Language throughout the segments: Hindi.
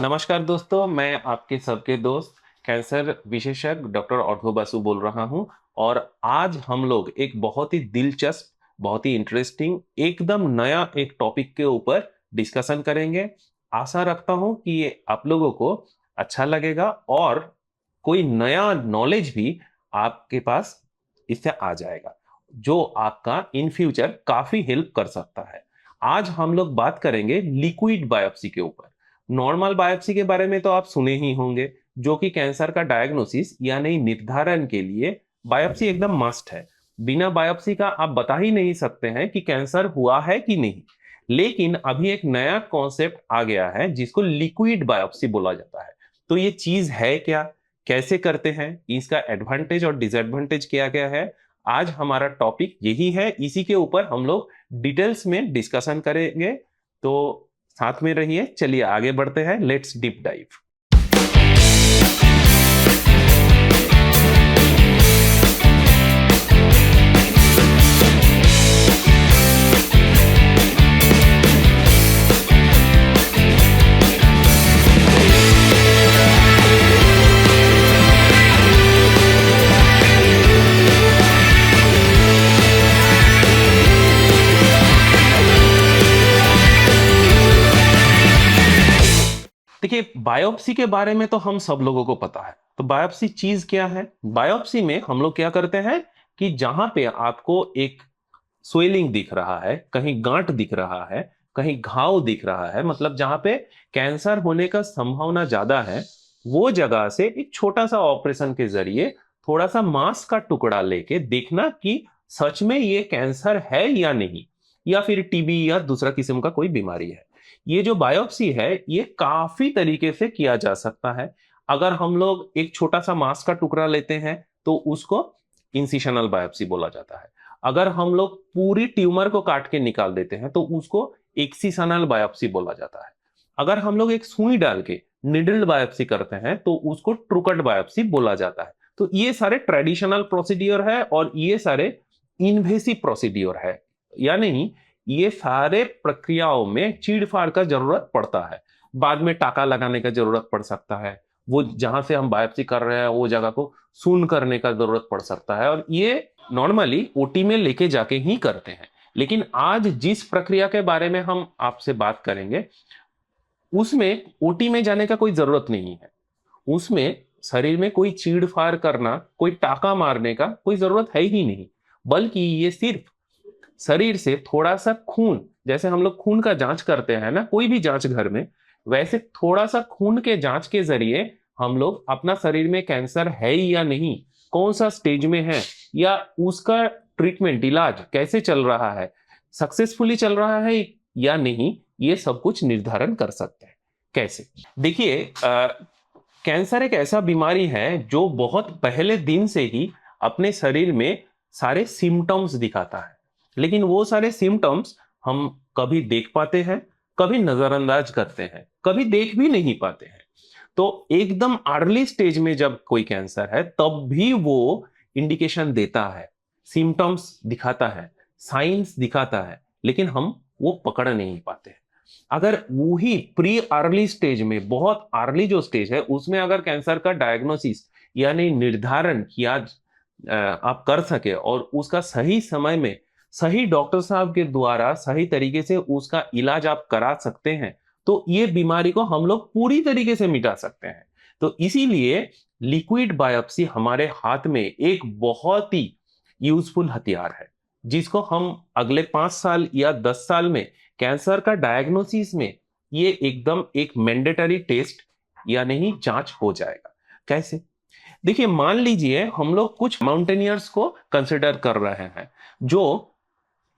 नमस्कार दोस्तों, मैं आपके सबके दोस्त कैंसर विशेषज्ञ डॉक्टर ऑर्थो बासु बोल रहा हूं। और आज हम लोग एक बहुत ही दिलचस्प, बहुत ही इंटरेस्टिंग, एकदम नया एक टॉपिक के ऊपर डिस्कशन करेंगे। आशा रखता हूं कि ये आप लोगों को अच्छा लगेगा और कोई नया नॉलेज भी आपके पास इससे आ जाएगा, जो आपका इन फ्यूचर काफी हेल्प कर सकता है। आज हम लोग बात करेंगे लिक्विड बायोप्सी के ऊपर। नॉर्मल बायोप्सी के बारे में तो आप सुने ही होंगे, जो कि कैंसर का डायग्नोसिस यानी निर्धारण के लिए बायोप्सी एकदम मस्ट है। बिना बायोप्सी का आप बता ही नहीं सकते हैं कि कैंसर हुआ है कि नहीं। लेकिन अभी एक नया कॉन्सेप्ट आ गया है जिसको लिक्विड बायोप्सी बोला जाता है। तो ये चीज है क्या, कैसे करते हैं, इसका एडवांटेज और डिसएडवांटेज क्या क्या है, आज हमारा टॉपिक यही है। इसी के ऊपर हम लोग डिटेल्स में डिस्कशन करेंगे। तो साथ में रहिए, चलिए आगे बढ़ते हैं। Let's deep dive. देखिए, बायोप्सी के बारे में तो हम सब लोगों को पता है। तो बायोप्सी चीज क्या है? बायोप्सी में हम लोग क्या करते हैं कि जहां पे आपको एक स्वेलिंग दिख रहा है, कहीं गांठ दिख रहा है, कहीं घाव दिख रहा है, मतलब जहां पे कैंसर होने का संभावना ज्यादा है, वो जगह से एक छोटा सा ऑपरेशन के जरिए थोड़ा सा मांस का टुकड़ा लेके देखना कि सच में ये कैंसर है या नहीं, या फिर टीबी या दूसरा किस्म का कोई बीमारी है। ये जो बायोप्सी है ये काफी तरीके से किया जा सकता है। अगर हम लोग एक छोटा सा मांस का टुकड़ा लेते हैं तो उसको इंसिशनल बायोप्सी बोला जाता है। अगर हम लोग पूरी ट्यूमर को काट के निकाल देते हैं तो उसको एक्सिशनल बायोप्सी बोला जाता है। अगर हम लोग एक सुई डाल के निडल बायोप्सी करते हैं तो उसको ट्रूकट बायोप्सी बोला जाता है। तो ये सारे ट्रेडिशनल प्रोसीड्योर है और ये सारे इन्वेसिव प्रोसीड्योर है, यानी ये सारे प्रक्रियाओं में चीड़-फाड़ का जरूरत पड़ता है। बाद में टाका लगाने का जरूरत पड़ सकता है। वो जहां से हम बायोप्सी कर रहे हैं वो जगह को सुन्न करने का जरूरत पड़ सकता है, और ये नॉर्मली ओटी में लेके जाके ही करते हैं। लेकिन आज जिस प्रक्रिया के बारे में हम आपसे बात करेंगे उसमें ओटी में जाने का कोई जरूरत नहीं है। उसमें शरीर में कोई चीड़-फाड़ करना, कोई टाका मारने का कोई जरूरत है ही नहीं। बल्कि ये सिर्फ शरीर से थोड़ा सा खून, जैसे हम लोग खून का जांच करते हैं ना कोई भी जांच घर में, वैसे थोड़ा सा खून के जांच के जरिए हम लोग अपना शरीर में कैंसर है या नहीं, कौन सा स्टेज में है, या उसका ट्रीटमेंट इलाज कैसे चल रहा है, सक्सेसफुली चल रहा है या नहीं, ये सब कुछ निर्धारण कर सकते हैं। कैसे? देखिए, कैंसर एक ऐसा बीमारी है जो बहुत पहले दिन से ही अपने शरीर में सारे सिम्टम्स दिखाता है। लेकिन वो सारे सिम्टम्स हम कभी देख पाते हैं, कभी नजरअंदाज करते हैं, कभी देख भी नहीं पाते हैं। तो एकदम अर्ली स्टेज में जब कोई कैंसर है तब भी वो इंडिकेशन देता है, सिम्टम्स दिखाता है, साइंस दिखाता है, लेकिन हम वो पकड़ नहीं पाते। अगर वही प्री अर्ली स्टेज में, बहुत अर्ली जो स्टेज है उसमें अगर कैंसर का डायग्नोसिस यानी निर्धारण किया आप कर सके और उसका सही समय में सही डॉक्टर साहब के द्वारा सही तरीके से उसका इलाज आप करा सकते हैं, तो ये बीमारी को हम लोग पूरी तरीके से मिटा सकते हैं। तो इसीलिए लिक्विड बायोप्सी हमारे हाथ में एक बहुत ही यूजफुल हथियार है, जिसको हम अगले 5 साल या 10 साल में कैंसर का डायग्नोसिस में ये एकदम एक मैंडेटरी टेस्ट या नहीं जांच हो जाएगा। कैसे? देखिए, मान लीजिए हम लोग कुछ माउंटेनियर्स को कंसिडर कर रहे हैं जो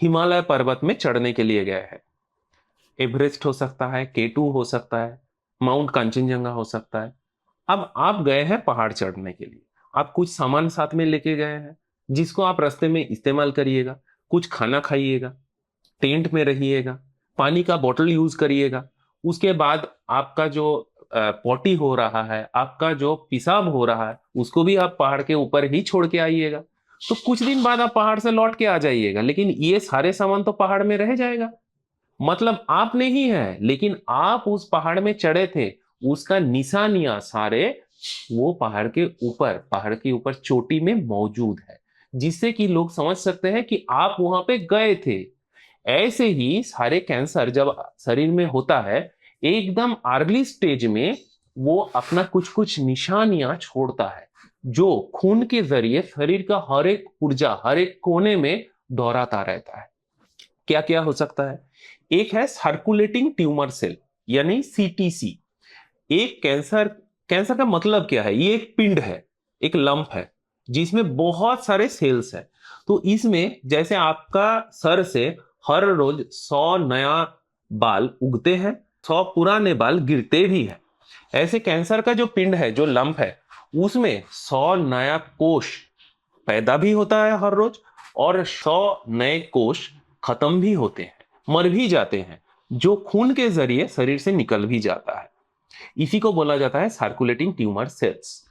हिमालय पर्वत में चढ़ने के लिए गए हैं। एवरेस्ट हो सकता है, केटू हो सकता है, माउंट कंचनजंगा हो सकता है। अब आप गए हैं पहाड़ चढ़ने के लिए, आप कुछ सामान साथ में लेके गए हैं जिसको आप रास्ते में इस्तेमाल करिएगा, कुछ खाना खाइएगा, टेंट में रहिएगा, पानी का बोतल यूज करिएगा। उसके बाद आपका जो पॉटी हो रहा है, आपका जो पेशाब हो रहा है, उसको भी आप पहाड़ के ऊपर ही छोड़ के आइएगा। तो कुछ दिन बाद आप पहाड़ से लौट के आ जाइएगा, लेकिन ये सारे सामान तो पहाड़ में रह जाएगा। मतलब आप नहीं है, लेकिन आप उस पहाड़ में चढ़े थे, उसका निशानियां सारे वो पहाड़ के ऊपर चोटी में मौजूद है, जिससे कि लोग समझ सकते हैं कि आप वहां पे गए थे। ऐसे ही सारे कैंसर जब शरीर में होता है, एकदम अर्ली स्टेज में वो अपना कुछ कुछ निशानियां छोड़ता है, जो खून के जरिए शरीर का हर एक ऊर्जा हर एक कोने में दोहराता रहता है। क्या क्या हो सकता है? एक है सर्कुलेटिंग ट्यूमर सेल, यानी सीटीसी। एक कैंसर कैंसर का मतलब क्या है? ये एक पिंड है, एक लंप है, जिसमें बहुत सारे सेल्स हैं। तो इसमें जैसे आपका सर से हर रोज 100 नया बाल उगते हैं, 100 पुराने बाल गिरते भी हैं, ऐसे कैंसर का जो पिंड है, जो लंप है, उसमें 100 नया कोष पैदा भी होता है हर रोज, और 100 नए कोष खत्म भी होते हैं, मर भी जाते हैं, जो खून के जरिए शरीर से निकल भी जाता है। इसी को बोला जाता है सर्कुलेटिंग ट्यूमर सेल्स।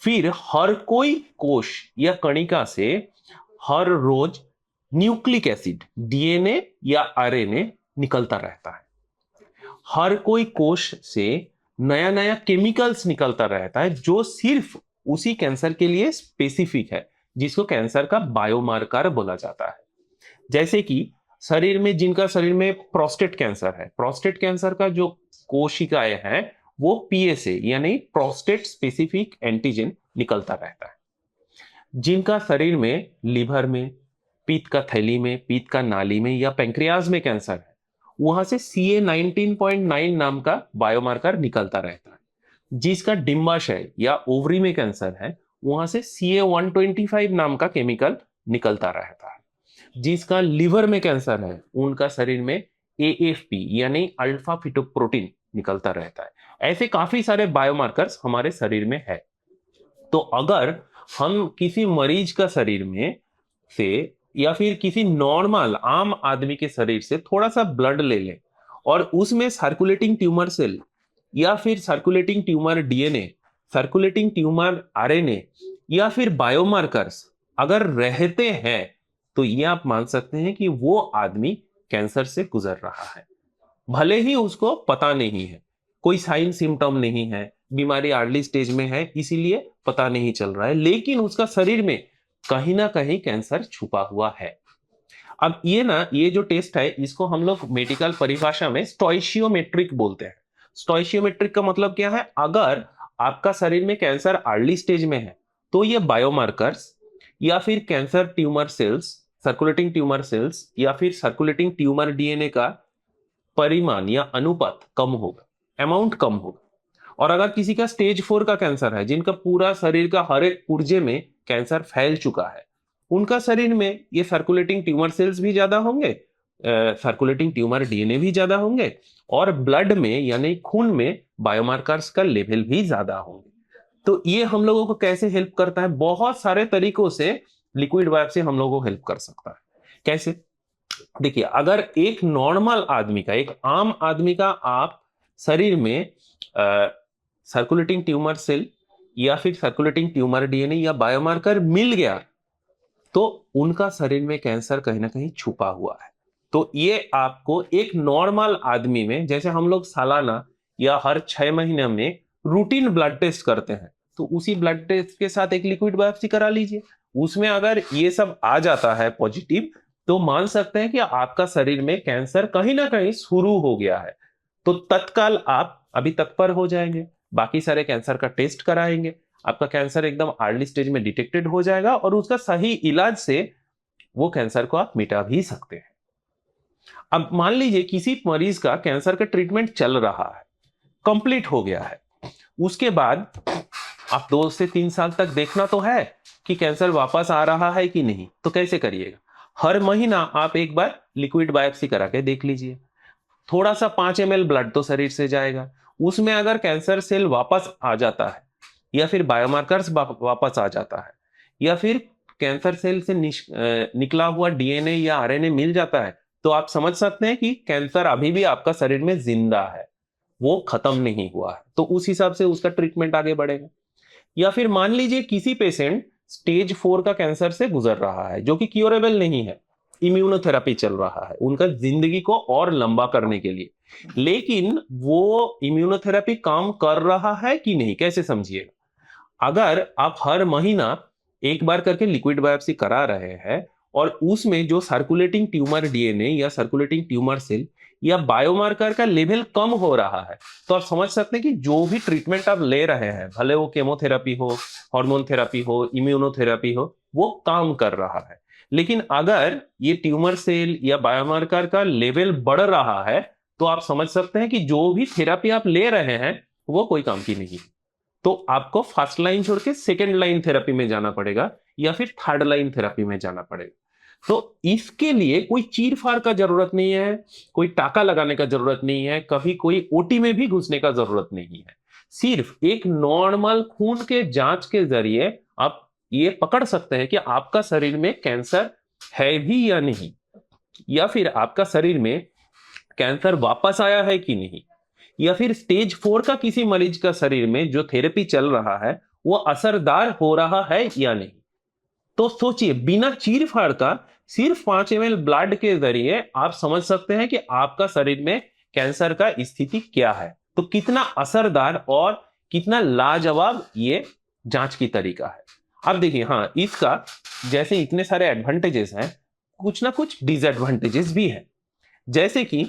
फिर हर कोई कोष या कणिका से हर रोज न्यूक्लिक एसिड, डीएनए या आरएनए निकलता रहता है। हर कोई कोष से नया नया केमिकल्स निकलता रहता है, जो सिर्फ उसी कैंसर के लिए स्पेसिफिक है, जिसको कैंसर का बायोमार्कर बोला जाता है। जैसे कि जिनका शरीर में प्रोस्टेट कैंसर है, प्रोस्टेट कैंसर का जो कोशिकाएं हैं, वो पीएसए यानी प्रोस्टेट स्पेसिफिक एंटीजन निकलता रहता है। जिनका शरीर में लिवर में, पीत का थैली में, पीत का नाली में या पेंक्रियाज में कैंसर है, वहां से CA 19.9 नाम का बायोमार्कर निकलता रहता है। जिसका डिंबाशय या ओवरी में कैंसर है, वहां से CA 125 नाम का केमिकल निकलता रहता है। जिसका लिवर में कैंसर है, उनका शरीर में AFP यानी अल्फा फिटोप्रोटीन निकलता रहता है। ऐसे काफी सारे बायोमार्कर्स हमारे शरीर में है। तो अगर हम किसी मरीज का शरीर में से या फिर किसी नॉर्मल आम आदमी के शरीर से थोड़ा सा ब्लड ले लें, और उसमें सर्कुलेटिंग ट्यूमर सेल या फिर circulating tumour DNA, circulating tumour RNA या फिर बायोमार्कर्स अगर रहते हैं, तो ये आप मान सकते हैं कि वो आदमी कैंसर से गुजर रहा है। भले ही उसको पता नहीं है, कोई साइन सिम्टम नहीं है, बीमारी अर्ली स्टेज में है इसीलिए पता नहीं चल रहा है, लेकिन उसका शरीर में कहीं ना कहीं कैंसर छुपा हुआ है। अब ये जो टेस्ट है, इसको हम लोग मेडिकल परिभाषा में स्टोइशियोमेट्रिक बोलते हैं। स्टोइशियोमेट्रिक का मतलब क्या है? अगर आपका शरीर में कैंसर अर्ली स्टेज में है, तो ये बायोमार्कर्स या फिर cancer tumour cells, circulating tumour cells या फिर सर्कुलेटिंग ट्यूमर डीएनए का परिमाण या अनुपात कम होगा, अमाउंट कम होगा। और अगर किसी का स्टेज 4 का कैंसर है, जिनका पूरा शरीर का हर एक पुर्जे में कैंसर फैल चुका है, उनका शरीर में ये सर्कुलेटिंग ट्यूमर सेल्स भी ज्यादा होंगे, सर्कुलेटिंग ट्यूमर डीएनए भी ज्यादा होंगे, और ब्लड में यानी खून में बायोमार्कर्स का लेवल भी ज्यादा होंगे। तो ये हम लोगों को कैसे हेल्प करता है? बहुत सारे तरीकों से लिक्विड बायोप्सी हम लोगों को हेल्प कर सकता है। कैसे? देखिए, अगर एक नॉर्मल आदमी का, एक आम आदमी का आप शरीर में सर्कुलेटिंग ट्यूमर सेल या फिर सर्कुलेटिंग ट्यूमर डीएनए या बायोमार्कर मिल गया, तो उनका शरीर में कैंसर कहीं ना कहीं छुपा हुआ है। तो ये आपको एक नॉर्मल आदमी में, जैसे हम लोग सालाना या हर 6 महीने में रूटीन ब्लड टेस्ट करते हैं, तो उसी ब्लड टेस्ट के साथ एक लिक्विड बायोप्सी करा लीजिए। उसमें अगर ये सब आ जाता है पॉजिटिव, तो मान सकते हैं कि आपका शरीर में कैंसर कहीं ना कहीं शुरू हो गया है। तो तत्काल आप अभी तत्पर हो जाएंगे, बाकी सारे कैंसर का टेस्ट कराएंगे, आपका कैंसर एकदम अर्ली स्टेज में डिटेक्टेड हो जाएगा, और उसका सही इलाज से वो कैंसर को आप मिटा भी सकते हैं। अब मान लीजिए किसी मरीज का कैंसर का ट्रीटमेंट चल रहा है, कंप्लीट हो गया है, उसके बाद आप 2 से 3 साल तक देखना तो है कि कैंसर वापस आ रहा है कि नहीं। तो कैसे करिएगा? हर महीना आप एक बार लिक्विड बायोप्सी करा के देख लीजिए। थोड़ा सा 5 ml ब्लड तो शरीर से जाएगा, उसमें अगर कैंसर सेल वापस आ जाता है या फिर बायोमार्कर्स वापस आ जाता है या फिर कैंसर सेल से निकला हुआ डीएनए या आरएनए मिल जाता है, तो आप समझ सकते हैं कि कैंसर अभी भी आपका शरीर में जिंदा है, वो खत्म नहीं हुआ है। तो उस हिसाब से उसका ट्रीटमेंट आगे बढ़ेगा। या फिर मान लीजिए किसी पेशेंट स्टेज 4 का कैंसर से गुजर रहा है, जो कि क्योरेबल नहीं है, इम्यूनोथेरेपी चल रहा है उनका जिंदगी को और लंबा करने के लिए, लेकिन वो इम्यूनोथेरेपी काम कर रहा है कि नहीं, कैसे समझिएगा? अगर आप हर महीना एक बार करके लिक्विड बायोप्सी करा रहे हैं और उसमें जो सर्कुलेटिंग ट्यूमर डीएनए या सर्कुलेटिंग ट्यूमर सेल या बायोमार्कर का लेवल कम हो रहा है, तो आप समझ सकते हैं कि जो भी ट्रीटमेंट आप ले रहे हैं, भले वो केमोथेरेपी हो, हार्मोन थेरेपी हो, इम्यूनोथेरेपी हो, वो काम कर रहा है। लेकिन अगर ये ट्यूमर सेल या बायोमार्कर का लेवल बढ़ रहा है, तो आप समझ सकते हैं कि जो भी थेरेपी आप ले रहे हैं वो कोई काम की नहीं। तो आपको फर्स्ट लाइन छोड़ के सेकेंड लाइन थेरेपी में जाना पड़ेगा या फिर थर्ड लाइन थेरेपी में जाना पड़ेगा। तो इसके लिए कोई चीर फाड़ का जरूरत नहीं है, कोई टाका लगाने का जरूरत नहीं है, कभी कोई ओटी में भी घुसने का जरूरत नहीं है। सिर्फ एक नॉर्मल खून के जांच के जरिए आप ये पकड़ सकते हैं कि आपका शरीर में कैंसर है भी या नहीं, या फिर आपका शरीर में कैंसर वापस आया है कि नहीं, या फिर स्टेज 4 का किसी मरीज का शरीर में जो थेरेपी चल रहा है वो असरदार हो रहा है या नहीं। तो सोचिए, बिना चीर फाड़ का सिर्फ 5 ml ब्लड के जरिए आप समझ सकते हैं कि आपका शरीर में कैंसर का स्थिति क्या है। तो कितना असरदार और कितना लाजवाब ये जांच की तरीका है। अब देखिए, हाँ, इसका जैसे इतने सारे एडवांटेजेस हैं, कुछ ना कुछ डिसएडवांटेजेस भी है। जैसे कि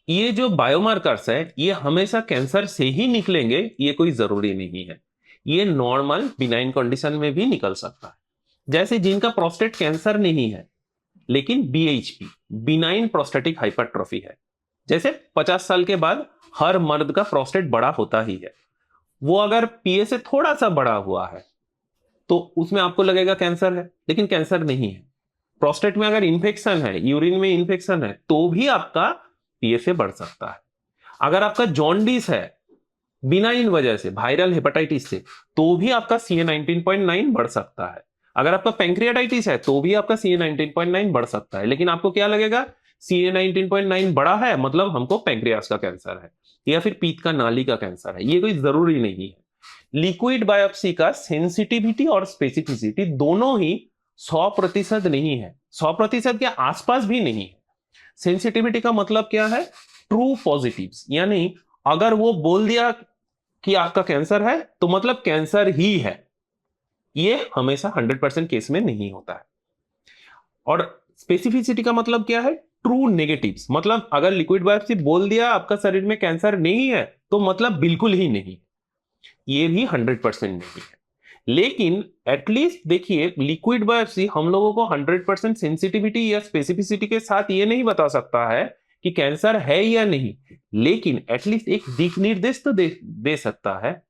ये जो बायोमार्कर्स है ये हमेशा कैंसर से ही निकलेंगे ये कोई जरूरी नहीं है, ये नॉर्मल बिनाइन कंडीशन में भी निकल सकता है। जैसे जिनका प्रोस्टेट कैंसर नहीं है लेकिन बीएचपी, बिनाइन प्रोस्टेटिक हाइपरट्रोफी है, जैसे 50 साल के बाद हर मर्द का प्रोस्टेट बड़ा होता ही है, वो अगर पीए से थोड़ा सा बड़ा हुआ है तो उसमें आपको लगेगा कैंसर है, लेकिन कैंसर नहीं है। प्रोस्टेट में अगर इंफेक्शन है, यूरिन में इंफेक्शन है, तो भी आपका पीएसए बढ़ सकता है। अगर आपका जॉन्डिस है बिनाइन वजह से, वायरल हेपेटाइटिस से, तो भी आपका सीए 19.9 बढ़ सकता है। अगर आपका पैंक्रियाटाइटिस है तो भी आपका सीए 19.9 बढ़ सकता है, लेकिन आपको क्या लगेगा, सीए 19.9 बढ़ा है मतलब हमको पैंक्रियास का कैंसर है या फिर पीत का नाली का कैंसर है, ये कोई जरूरी नहीं है। लिक्विड बायोप्सी का सेंसिटिविटी और स्पेसिफिसिटी दोनों ही 100% नहीं है, 100% के आसपास भी नहीं है। सेंसिटिविटी का मतलब क्या है, ट्रू पॉजिटिव्स, यानी अगर वो बोल दिया कि आपका कैंसर है तो मतलब कैंसर ही है, ये हमेशा 100% केस में नहीं होता है। और स्पेसिफिसिटी का मतलब क्या है, ट्रू नेगेटिव्स, मतलब अगर लिक्विड बायोप्सी बोल दिया आपका शरीर में कैंसर नहीं है तो मतलब बिल्कुल ही नहीं, ये भी 100% नहीं है। लेकिन एटलीस्ट देखिए, लिक्विड बायोप्सी हम लोगों को 100% सेंसिटिविटी या स्पेसिफिसिटी के साथ ये नहीं बता सकता है कि कैंसर है या नहीं, लेकिन एटलीस्ट एक दिक निर्देश तो दे सकता है,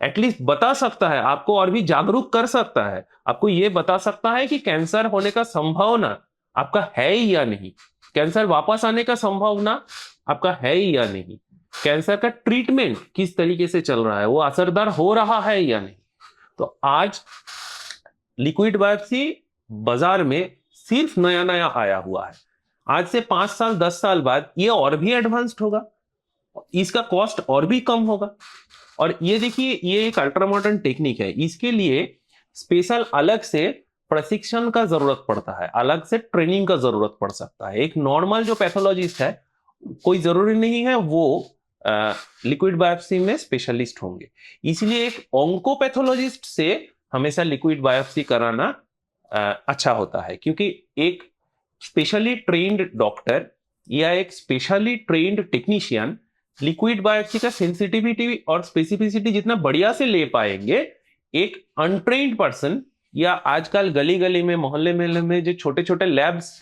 एटलीस्ट बता सकता है आपको और भी जागरूक कर सकता है, आपको ये बता सकता है कि कैंसर होने का संभावना आपका है या नहीं, कैंसर वापस आने का संभावना आपका है या नहीं, कैंसर का ट्रीटमेंट किस तरीके से चल रहा है, वो असरदार हो रहा है या नहीं। तो आज लिक्विड बायोप्सी बाजार में सिर्फ नया नया आया हुआ है, आज से 5 साल 10 साल बाद ये और भी एडवांस्ड होगा, इसका कॉस्ट और भी कम होगा। और ये देखिए, ये एक अल्ट्रा मॉडर्न टेक्निक है, इसके लिए स्पेशल अलग से प्रशिक्षण का जरूरत पड़ता है, अलग से ट्रेनिंग का जरूरत पड़ सकता है। एक नॉर्मल जो पैथोलॉजिस्ट है कोई जरूरी नहीं है वो लिक्विड बायोप्सी में स्पेशलिस्ट होंगे, इसलिए एक ऑन्कोपैथोलॉजिस्ट से हमेशा लिक्विड बायोप्सी कराना अच्छा होता है, क्योंकि एक स्पेशली ट्रेन्ड डॉक्टर या एक specially trained technician liquid biopsy का सेंसिटिविटी और स्पेसिफिसिटी जितना बढ़िया से ले पाएंगे, एक अनट्रेन्ड पर्सन या आजकल गली गली में मोहल्ले में जो छोटे छोटे लैब्स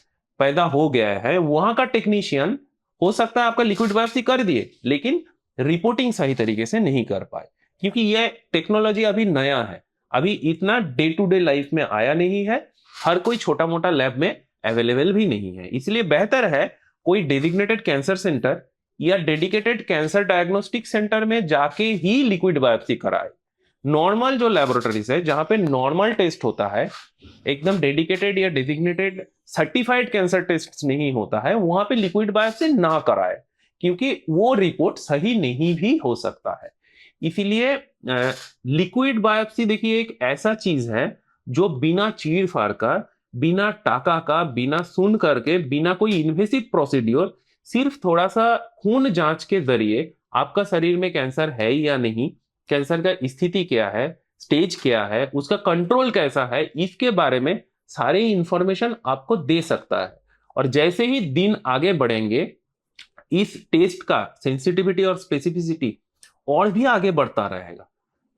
पैदा हो गया है, वहां का टेक्नीशियन हो सकता है आपका लिक्विड बायोप्सी कर दिए लेकिन रिपोर्टिंग सही तरीके से नहीं कर पाए, क्योंकि यह टेक्नोलॉजी अभी नया है, अभी इतना डे टू डे लाइफ में आया नहीं है, हर कोई छोटा मोटा लैब में अवेलेबल भी नहीं है। इसलिए बेहतर है कोई डेजिग्नेटेड कैंसर सेंटर या डेडिकेटेड कैंसर डायग्नोस्टिक सेंटर में जाके ही लिक्विड बायोप्सी कराए। नॉर्मल जो लैबोरेटरीज है जहां पे नॉर्मल टेस्ट होता है, एकदम डेडिकेटेड या डेजिग्नेटेड सर्टिफाइड कैंसर टेस्ट नहीं होता है, वहां पे लिक्विड बायोप्सी ना कराए, क्योंकि वो रिपोर्ट सही नहीं भी हो सकता है। इसीलिए लिक्विड बायोप्सी देखिए एक ऐसा चीज है जो बिना चीर फाड़ का बिना टाका का, बिना सुन करके, बिना कोई इन्वेसिव प्रोसीड्योर, सिर्फ थोड़ा सा खून जांच के जरिए आपका शरीर में कैंसर है या नहीं, कैंसर का स्थिति क्या है, स्टेज क्या है, उसका कंट्रोल कैसा है, इसके बारे में सारी इंफॉर्मेशन आपको दे सकता है। और जैसे ही दिन आगे बढ़ेंगे, इस टेस्ट का सेंसिटिविटी और स्पेसिफिसिटी और भी आगे बढ़ता रहेगा।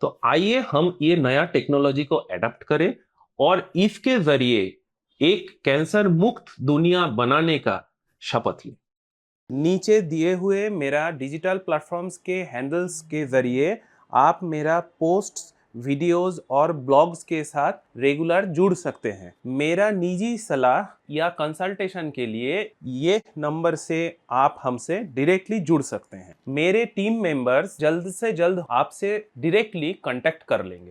तो आइए हम ये नया टेक्नोलॉजी को एडप्ट करें और इसके जरिए एक कैंसर मुक्त दुनिया बनाने का शपथ लें। नीचे दिए हुए मेरा डिजिटल प्लेटफॉर्म्स के हैंडल्स के जरिए आप मेरा पोस्ट्स, वीडियोस और ब्लॉग्स के साथ रेगुलर जुड़ सकते हैं। मेरा निजी सलाह या कंसल्टेशन के लिए ये नंबर से आप हमसे डायरेक्टली जुड़ सकते हैं। मेरे टीम मेंबर्स जल्द से जल्द आपसे डायरेक्टली कांटेक्ट कर लेंगे।